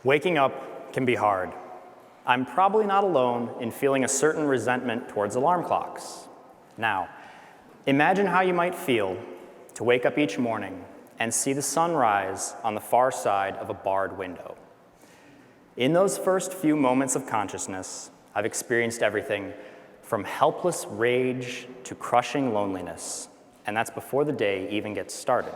Waking up can be hard. I'm probably not alone in feeling a certain resentment towards alarm clocks. Now, imagine how you might feel to wake up each morning and see the sun rise on the far side of a barred window. In those first few moments of consciousness, I've experienced everything from helpless rage to crushing loneliness, and that's before the day even gets started.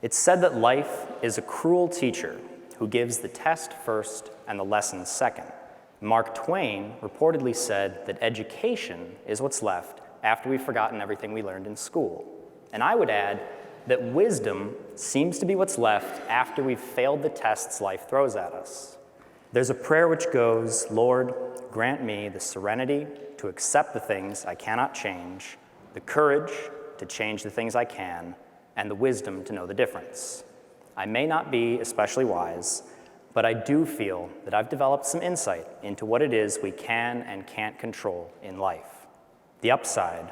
It's said that life is a cruel teacher who gives the test first and the lesson second. Mark Twain reportedly said that education is what's left after we've forgotten everything we learned in school. And I would add that wisdom seems to be what's left after we've failed the tests life throws at us. There's a prayer which goes, "Lord, grant me the serenity to accept the things I cannot change, the courage to change the things I can, and the wisdom to know the difference. I may not be especially wise, but I do feel that I've developed some insight into what it is we can and can't control in life. The upside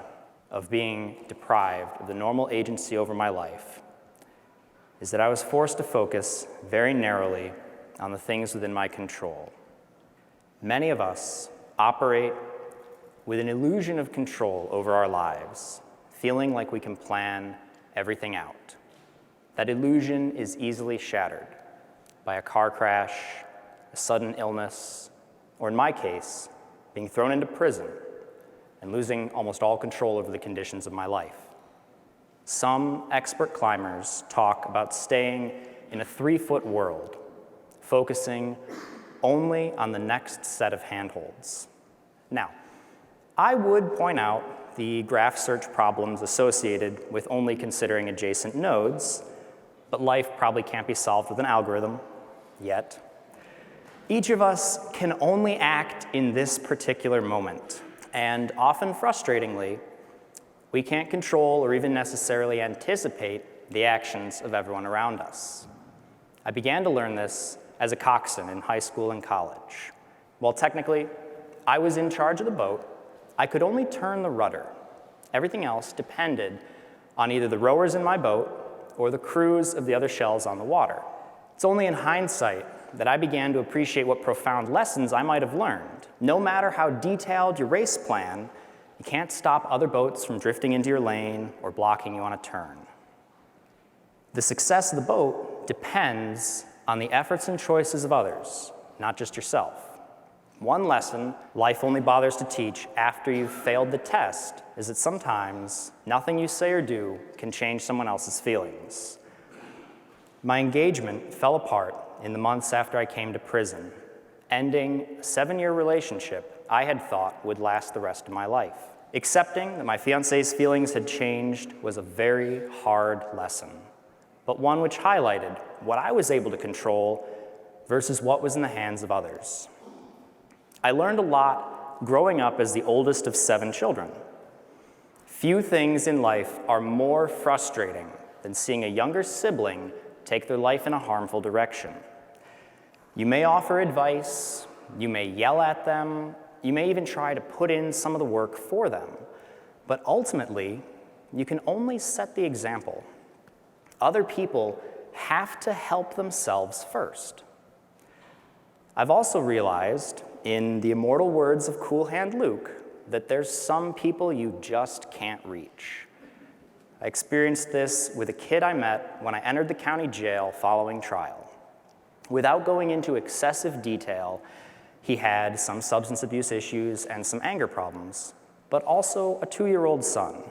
of being deprived of the normal agency over my life is that I was forced to focus very narrowly on the things within my control. Many of us operate with an illusion of control over our lives, feeling like we can plan everything out. That illusion is easily shattered by a car crash, a sudden illness, or in my case, being thrown into prison and losing almost all control over the conditions of my life. Some expert climbers talk about staying in a 3-foot world, focusing only on the next set of handholds. Now, I would point out the graph search problems associated with only considering adjacent nodes, but life probably can't be solved with an algorithm yet. Each of us can only act in this particular moment, and often frustratingly, we can't control or even necessarily anticipate the actions of everyone around us. I began to learn this as a coxswain in high school and college. While technically I was in charge of the boat, I could only turn the rudder. Everything else depended on either the rowers in my boat or the crews of the other shells on the water. It's only in hindsight that I began to appreciate what profound lessons I might have learned. No matter how detailed your race plan, you can't stop other boats from drifting into your lane or blocking you on a turn. The success of the boat depends on the efforts and choices of others, not just yourself. One lesson life only bothers to teach after you've failed the test is that sometimes nothing you say or do can change someone else's feelings. My engagement fell apart in the months after I came to prison, ending a 7-year relationship I had thought would last the rest of my life. Accepting that my fiancé's feelings had changed was a very hard lesson, but one which highlighted what I was able to control versus what was in the hands of others. I learned a lot growing up as the oldest of 7 children. Few things in life are more frustrating than seeing a younger sibling take their life in a harmful direction. You may offer advice, you may yell at them, you may even try to put in some of the work for them, but ultimately, you can only set the example. Other people have to help themselves first. I've also realized, in the immortal words of Cool Hand Luke, that there's some people you just can't reach. I experienced this with a kid I met when I entered the county jail following trial. Without going into excessive detail, he had some substance abuse issues and some anger problems, but also a 2-year-old son.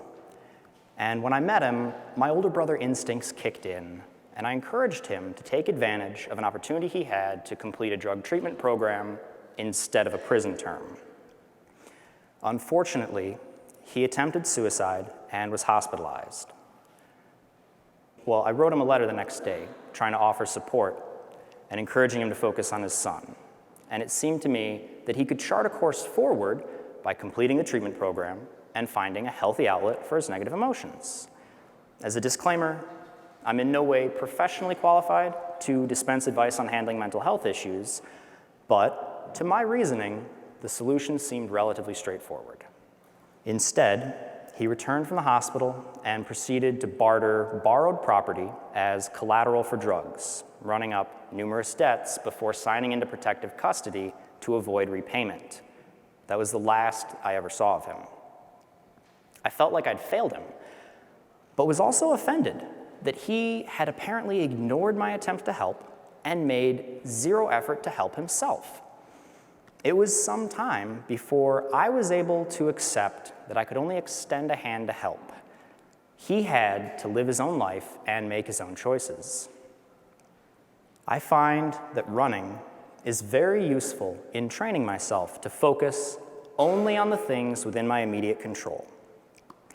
And when I met him, my older brother instincts kicked in, and I encouraged him to take advantage of an opportunity he had to complete a drug treatment program instead of a prison term. Unfortunately, he attempted suicide and was hospitalized. Well, I wrote him a letter the next day, trying to offer support and encouraging him to focus on his son. And it seemed to me that he could chart a course forward by completing the treatment program and finding a healthy outlet for his negative emotions. As a disclaimer, I'm in no way professionally qualified to dispense advice on handling mental health issues, but to my reasoning, the solution seemed relatively straightforward. Instead, he returned from the hospital and proceeded to barter borrowed property as collateral for drugs, running up numerous debts before signing into protective custody to avoid repayment. That was the last I ever saw of him. I felt like I'd failed him, but was also offended that he had apparently ignored my attempt to help and made zero effort to help himself. It was some time before I was able to accept that I could only extend a hand to help. He had to live his own life and make his own choices. I find that running is very useful in training myself to focus only on the things within my immediate control.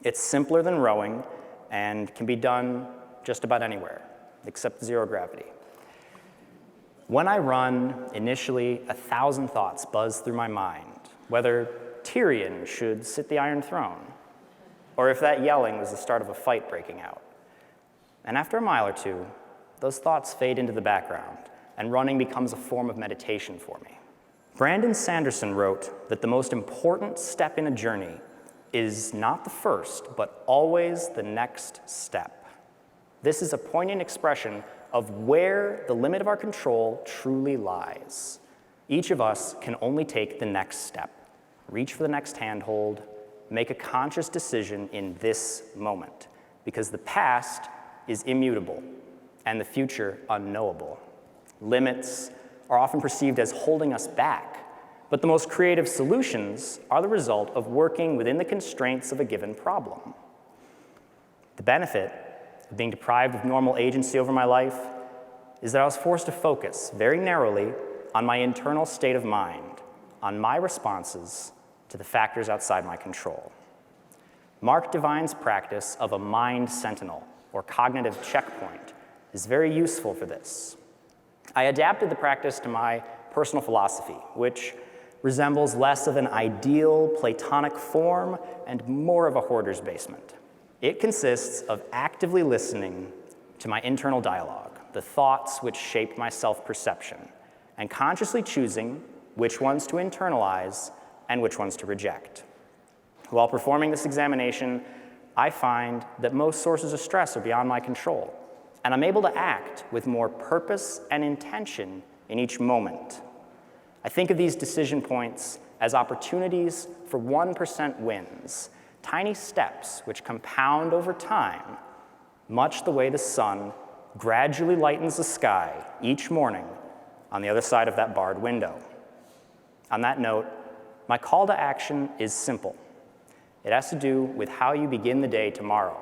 It's simpler than rowing and can be done just about anywhere, except zero gravity. When I run, initially 1,000 thoughts buzz through my mind, whether Tyrion should sit the Iron Throne, or if that yelling was the start of a fight breaking out. And after a mile or two, those thoughts fade into the background, and running becomes a form of meditation for me. Brandon Sanderson wrote that the most important step in a journey is not the first, but always the next step. This is a poignant expression of where the limit of our control truly lies. Each of us can only take the next step, reach for the next handhold, make a conscious decision in this moment, because the past is immutable and the future unknowable. Limits are often perceived as holding us back, but the most creative solutions are the result of working within the constraints of a given problem. The benefit of being deprived of normal agency over my life is that I was forced to focus very narrowly on my internal state of mind, on my responses to the factors outside my control. Mark Devine's practice of a mind sentinel, or cognitive checkpoint, is very useful for this. I adapted the practice to my personal philosophy, which resembles less of an ideal Platonic form and more of a hoarder's basement. It consists of actively listening to my internal dialogue, the thoughts which shape my self-perception, and consciously choosing which ones to internalize and which ones to reject. While performing this examination, I find that most sources of stress are beyond my control, and I'm able to act with more purpose and intention in each moment. I think of these decision points as opportunities for 1% wins, tiny steps which compound over time, much the way the sun gradually lightens the sky each morning on the other side of that barred window. On that note, my call to action is simple. It has to do with how you begin the day tomorrow.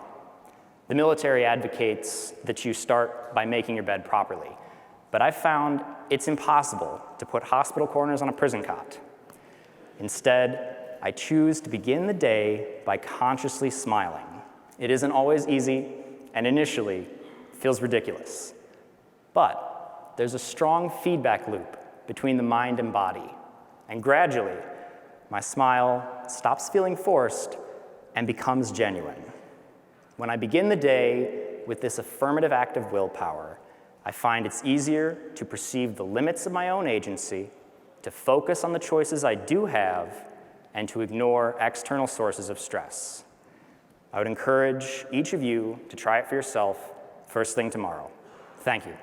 The military advocates that you start by making your bed properly, but I've found it's impossible to put hospital corners on a prison cot. Instead, I choose to begin the day by consciously smiling. It isn't always easy, and initially feels ridiculous. But there's a strong feedback loop between the mind and body, and gradually, my smile stops feeling forced and becomes genuine. When I begin the day with this affirmative act of willpower, I find it's easier to perceive the limits of my own agency, to focus on the choices I do have, and to ignore external sources of stress. I would encourage each of you to try it for yourself first thing tomorrow. Thank you.